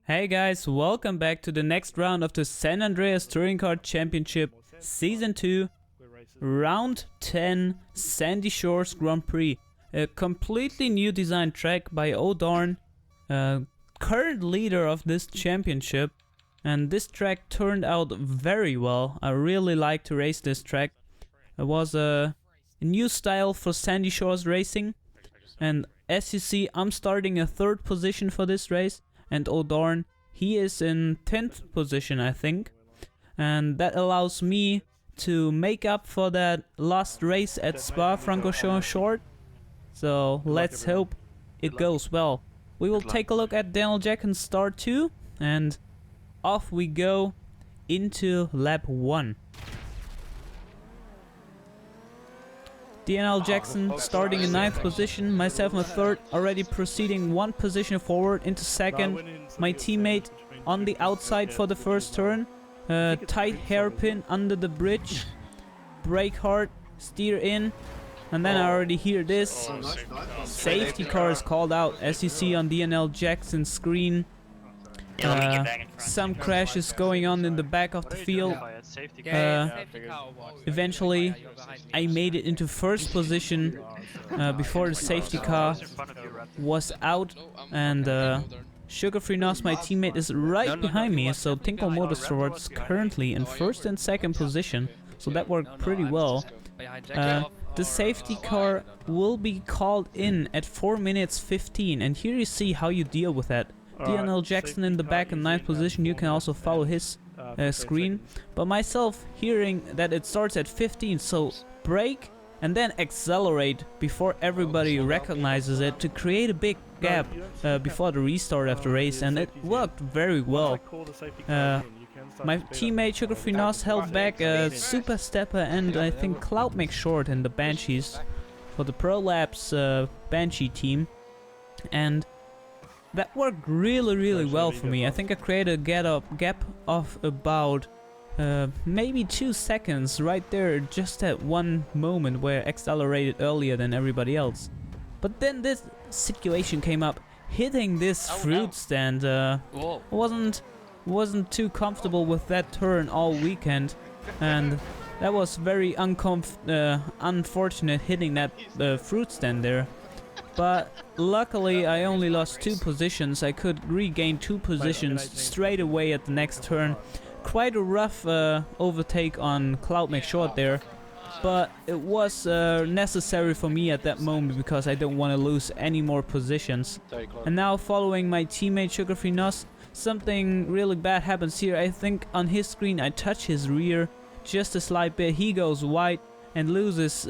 Hey guys, welcome back to the next round of the San Andreas Touring Car Championship Season 2, Round 10 Sandy Shores Grand Prix. A completely new design track by ovivoJR, current leader of this championship. And this track turned out very well. I really like to race this track. It was a new style for Sandy Shores racing. And as you see, I'm starting a 3rd position for this race. And ovivoJR, he is in 10th position, I think. And that allows me to make up for that last race at Spa-Francorchamps. So let's hope it goes well. We will take a look at Daniel Jackson's start 2, and off we go into lap 1. Daniel Jackson starting in 9th position, myself in 3rd, already proceeding 1 position forward into 2nd. My teammate on the outside for the first turn, tight hairpin under the bridge, brake hard, steer in, and then I already hear this. Safety car is called out, as you see on Daniel Jackson's screen. Some crashes going on in the back of the field. Eventually I made it into 1st position before the safety car was out, and Sugar-Free Nos, my teammate, is right behind me, so Tinkle Motorsports currently in 1st and 2nd position, so that worked pretty well. The safety car will be called in at 4 minutes 15, and here you see how you deal with that. Daniel Jackson in the back in 9th position, you can also follow his screen. But myself hearing that it starts at 15, so brake and then accelerate before everybody recognizes it to create a big gap before the restart of the race, and it worked very well. My teammate Sugar-Free Nos held back Super Stepper and I think Cloud Make Short in the Banshees for the Pro Labs Banshee team, and that worked really well for me. I think I created a gap of about maybe 2 seconds right there, just at one moment where I accelerated earlier than everybody else. But then this situation came up, hitting this fruit stand. Wasn't too comfortable with that turn all weekend, and that was very unfortunate hitting that fruit stand there. But luckily I only lost 2 positions. I could regain 2 positions straight away at the next turn. Quite a rough overtake on Cloud Make Short there, but it was necessary for me at that moment because I don't want to lose any more positions. And now, following my teammate Sugar-Free Nos, something really bad happens here. I think on his screen I touch his rear just a slight bit. He goes wide and loses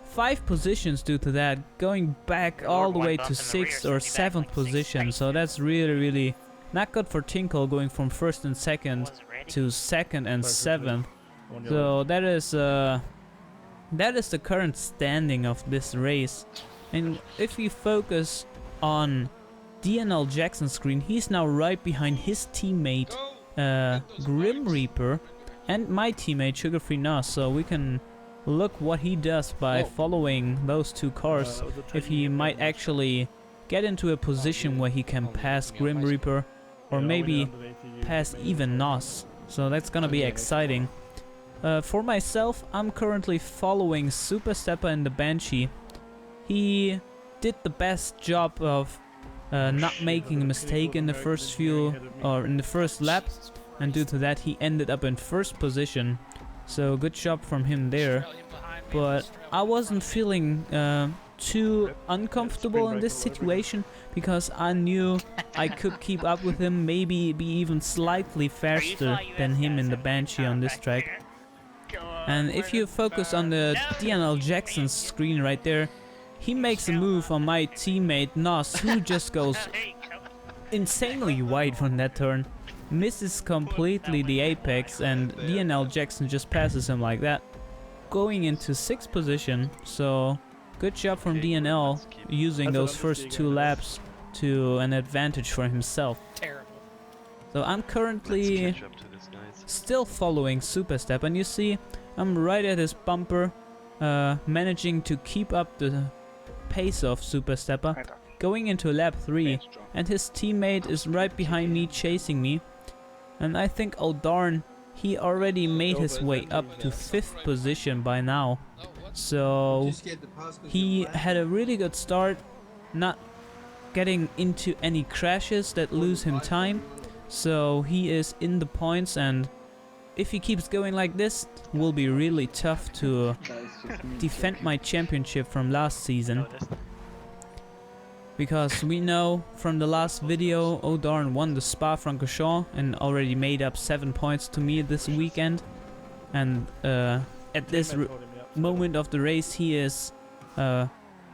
5 positions due to that, going back all the way to 6th or 7th position. So that's really not good for Tinkle, going from 1st and 2nd to 2nd and 7th. So that is the current standing of this race. And if we focus on Daniel Jackson's screen, he's now right behind his teammate Grim Reaper and my teammate Sugar-Free Nos, so we can look what he does by following those 2 cars, if he might actually get into a position where he can pass Grim Reaper or maybe pass even Nos. So that's gonna be exciting. For myself, I'm currently following Super Stepper in the Banshee. He did the best job of not making a mistake in the first first lap, and due to that he ended up in 1st position. So good job from him there. But I wasn't feeling too uncomfortable in this situation because I knew I could keep up with him, maybe be even slightly faster than him in the Banshee on this track. And if you focus on the Daniel Jackson's screen right there, he makes a move on my teammate Nos, who just goes insanely wide from that turn, misses completely the apex, and Daniel Jackson just passes him like that, going into 6th position. So good job from DNL using those first 2 laps to an advantage for himself. So I'm currently still following Super Step, and you see I'm right at his bumper, managing to keep up the pace of Super Stepper. going into lap 3, and his teammate is right behind me chasing me. And I think, oh darn, he already made his way up to 5th position by now. So he had a really good start, not getting into any crashes that lose him time. So he is in the points, and if he keeps going like this, it will be really tough to defend my championship from last season. Because we know from the last video, oh darn won the Spa-Francorchamps and already made up 7 points to me this weekend. And at this moment of the race, he is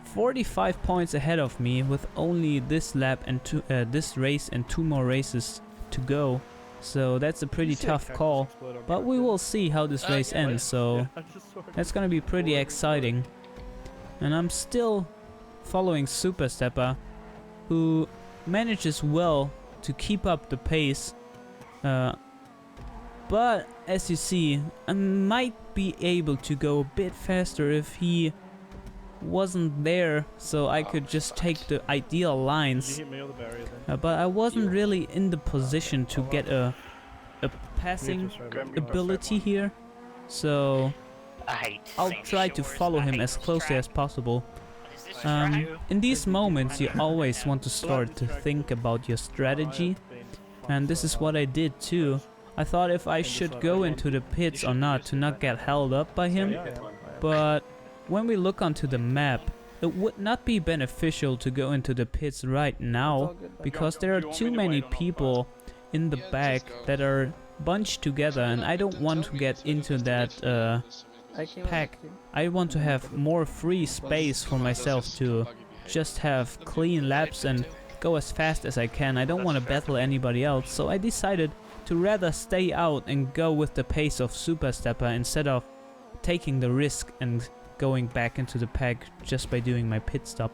45 points ahead of me with only this lap and this race and 2 more races to go. So that's a pretty tough call, but we will see how this race ends, so that's gonna be pretty exciting. And I'm still following Super Stepper, who manages well to keep up the pace, but as you see, I might be able to go a bit faster if he wasn't there, so I could just take the ideal lines, but I wasn't really in the position to get a passing ability here, so I'll try to follow him as closely as possible. In these moments you always want to start to think about your strategy, and this is what I did too. I thought if I should go into the pits or not to not get held up by him, but when we look onto the map, it would not be beneficial to go into the pits right now, because there are too many people in the back that are bunched together, and I don't want to get into that pack. I want to have more free space for myself to just have clean laps and go as fast as I can. I don't want to battle anybody else, so I decided to rather stay out and go with the pace of Super Stepper instead of taking the risk and going back into the pack just by doing my pit stop.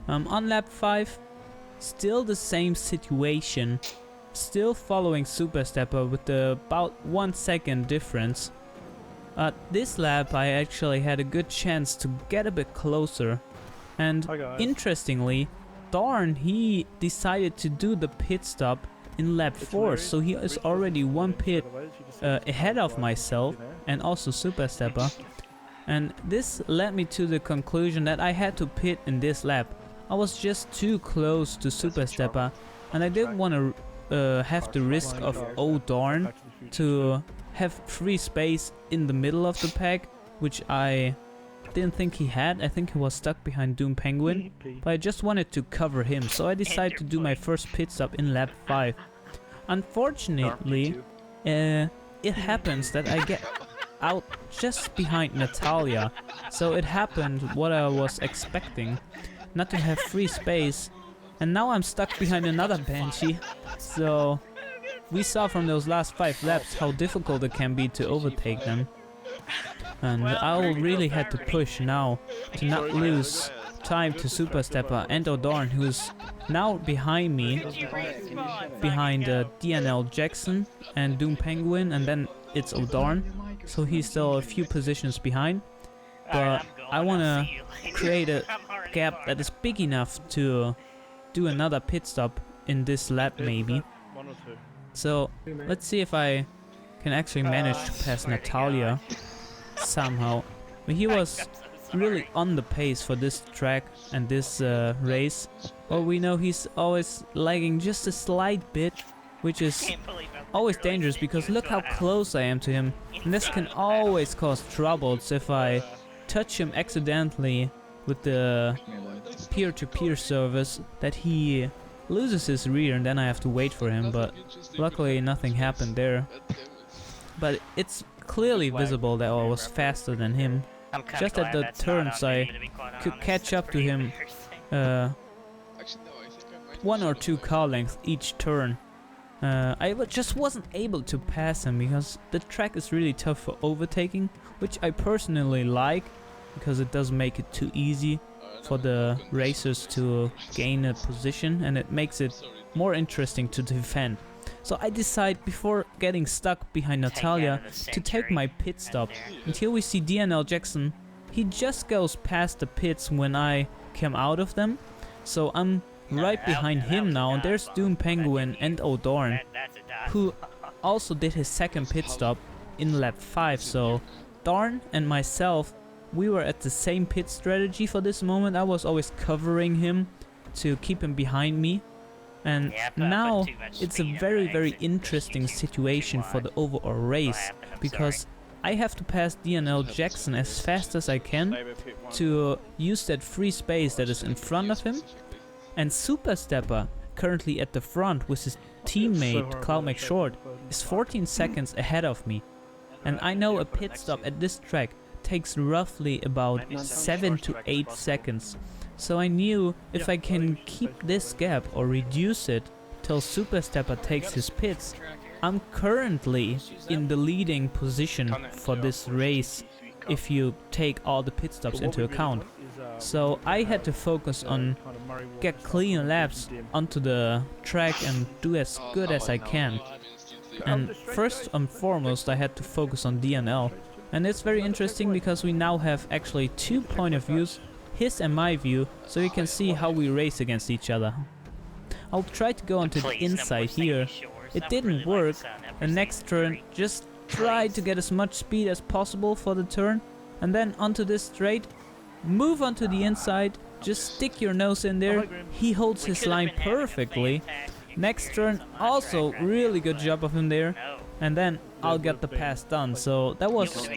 On lap 5, still the same situation, still following Super Stepper with about 1 second difference. This lap I actually had a good chance to get a bit closer, and interestingly, darn, he decided to do the pit stop in lap 4, so he is already 1 pit ahead of myself and also Super Stepper. And this led me to the conclusion that I had to pit in this lap. I was just too close to Super Stepper, and I didn't want to have the risk of, oh darn, to have free space in the middle of the pack, which I didn't think he had. I think he was stuck behind Doom Penguin, but I just wanted to cover him, so I decided to do my first pit stop in lap 5. Unfortunately, it happens that I get out just behind Natalia, so it happened what I was expecting, not to have free space, and now I'm stuck behind another Banshee. So we saw from those last 5 laps how difficult it can be to overtake them, and I'll really had to push now to not lose time to Super Stepper and O'Darn, who's now behind me, behind DNL Jackson and Doom Penguin, and then it's O'Darn, so he's still a few positions behind, but I want to create a gap that is big enough to do another pit stop in this lap maybe. So let's see if I can actually manage to pass Natalia somehow. But he was really on the pace for this track and this race. But we know he's always lagging just a slight bit, which is always dangerous because look how close I am to him. And this can always cause troubles if I touch him accidentally with the peer-to-peer service, that he loses his rear and then I have to wait for him, but luckily nothing happened there. But it's clearly visible that I was faster than him. Just at the turns I could catch up to him 1 or 2 car lengths each turn. I just wasn't able to pass him because the track is really tough for overtaking, which I personally like because it doesn't make it too easy for the racers to gain a position, and it makes it more interesting to defend. So I decide before getting stuck behind Natalia to take my pit stop. And here we see DNL Jackson. He just goes past the pits when I come out of them. So I'm right behind him now, and there's Doom Penguin and O'Darn, who also did his second pit stop in lap 5. So Darn and myself, we were at the same pit strategy for this moment. I was always covering him to keep him behind me. And now it's a very interesting situation for the overall race, because I have to pass DNL Jackson as fast as I can to use that free space that is in front of him. And Super Stepper, currently at the front with his teammate CloudMakeShort, is 14 seconds ahead of me. And I know a pit stop at this track takes roughly about 7 to 8 seconds. So I knew if I can keep this gap or reduce it till Super Stepper takes his pits, I'm currently in the leading position for this race if you take all the pit stops into account. So I had to focus on get clean laps onto the track and do as good as I can. And first and foremost I had to focus on DNL. And it's very interesting because we now have actually 2 point of views, his and my view, so you can see how we race against each other. I'll try to go onto the inside here. It didn't work. The next turn, just try to get as much speed as possible for the turn, and then onto this straight, move onto the inside, just stick your nose in there. He holds his line perfectly. Next turn, also really good job of him there, and then I'll get the pass done. So that was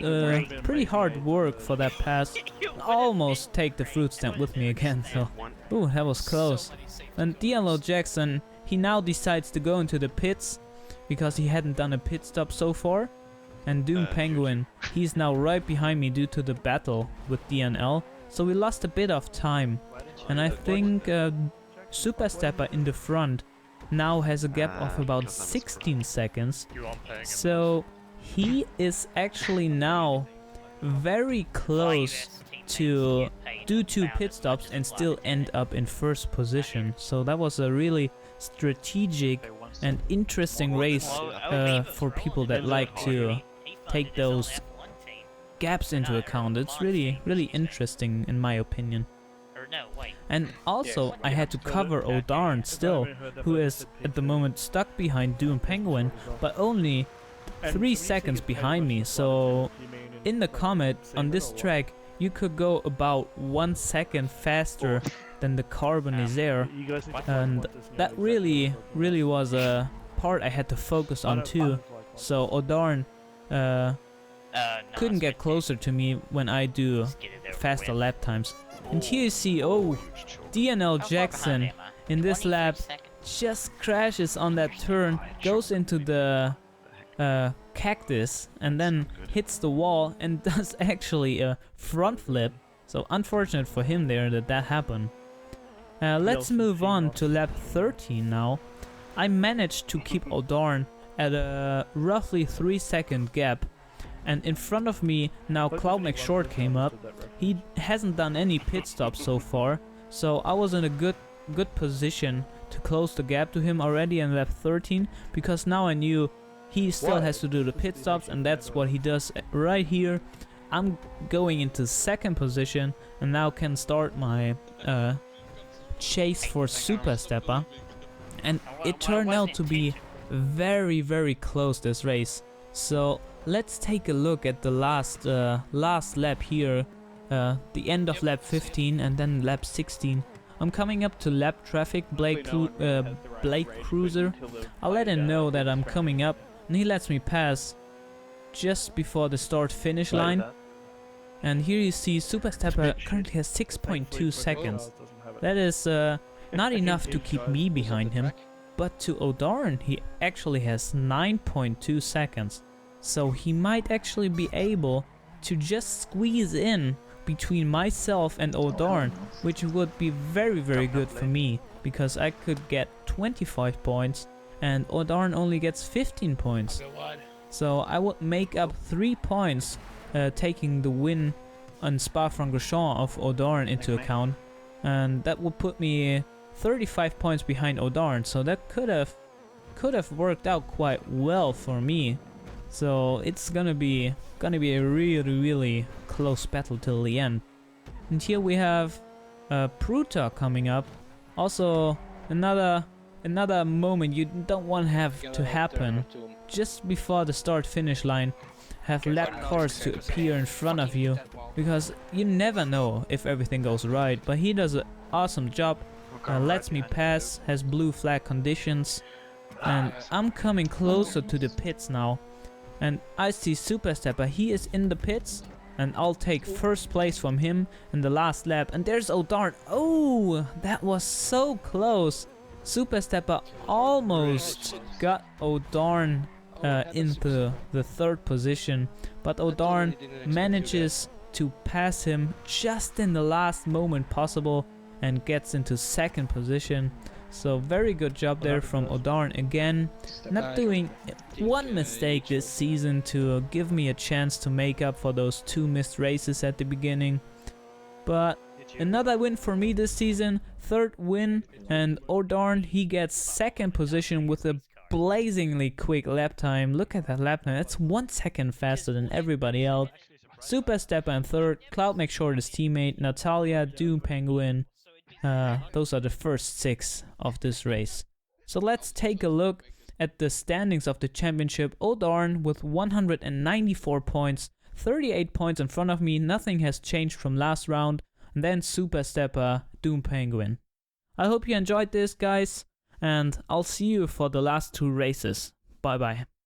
pretty hard work for that pass. Almost take the fruit stand with me again, so ooh, that was close. And DLO Jackson, he now decides to go into the pits because he hadn't done a pit stop so far. And Doom Penguin, he's now right behind me due to the battle with DNL. So we lost a bit of time, and I think Super Stepper in the front now has a gap of about 16 seconds. So he is actually now very close to do 2 pit stops and still end up in first position. So that was a really strategic and interesting race for people that like to take those gaps into account. It's really interesting in my opinion. And also I had to cover O'Darn still, who is at the moment stuck behind Doom Penguin, but only 3 seconds behind me. So in the Comet on this track you could go about 1 second faster than the Carbonizaire, and that really was a part I had to focus on too. So O'Darn couldn't get closer to me when I do faster lap times. And here you see, oh, DNL Jackson in this lap just crashes on that turn, goes into the cactus and then hits the wall and does actually a front flip. So unfortunate for him there that happened. Let's move on to lap 13 now. I managed to keep O'Darn at a roughly 3 second gap. And in front of me now CloudMakeShort came up. He hasn't done any pit stops so far, so I was in a good position to close the gap to him already in lap 13, because now I knew he still has to do the pit stops, and that's what he does right here. I'm going into second position and now can start my chase for Super Stepper. And it turned out to be very close, this race. So let's take a look at the last lap here, the end of lap 15 and then lap 16. I'm coming up to lap traffic, Blake Cruiser. I'll let him know that I'm coming up, and he lets me pass just before the start finish line. And here you see Super Stepper currently has 6.2 seconds. That is not enough to keep me behind him, but to O'Darn he actually has 9.2 seconds. So he might actually be able to just squeeze in between myself and O'Darn, which would be very good for me, because I could get 25 points and O'Darn only gets 15 points. So I would make up 3 points taking the win on Spa-Francorchamps of O'Darn into account, and that would put me 35 points behind O'Darn. So that could have worked out quite well for me. So it's gonna be a really close battle till the end. And here we have Pruta coming up. Also, another moment you don't want to have to happen. Just before the start-finish line, have lap cars to appear in front of you, because you never know if everything goes right. But he does an awesome job. Lets me pass, has blue flag conditions, and I'm coming closer to the pits now. And I see Super Stepper, he is in the pits, and I'll take first place from him in the last lap. And there's O'Darn. Oh, that was so close. Super Stepper almost got O'Darn into the third position, but O'Darn manages to pass him just in the last moment possible and gets into second position. So very good job there from O'Darn again, not doing one mistake this season to give me a chance to make up for those 2 missed races at the beginning. But another win for me this season, 3rd win, and O'Darn, he gets second position with a blazingly quick lap time. Look at that lap time, that's 1 second faster than everybody else. Super Stepper in 3rd, Cloud makes sure his teammate, Natalia, Doom Penguin. Those are the first 6 of this race. So let's take a look at the standings of the championship. O'Darn with 194 points, 38 points in front of me, nothing has changed from last round. And then Super Stepper, Doom Penguin. I hope you enjoyed this, guys, and I'll see you for the last 2 races. Bye bye.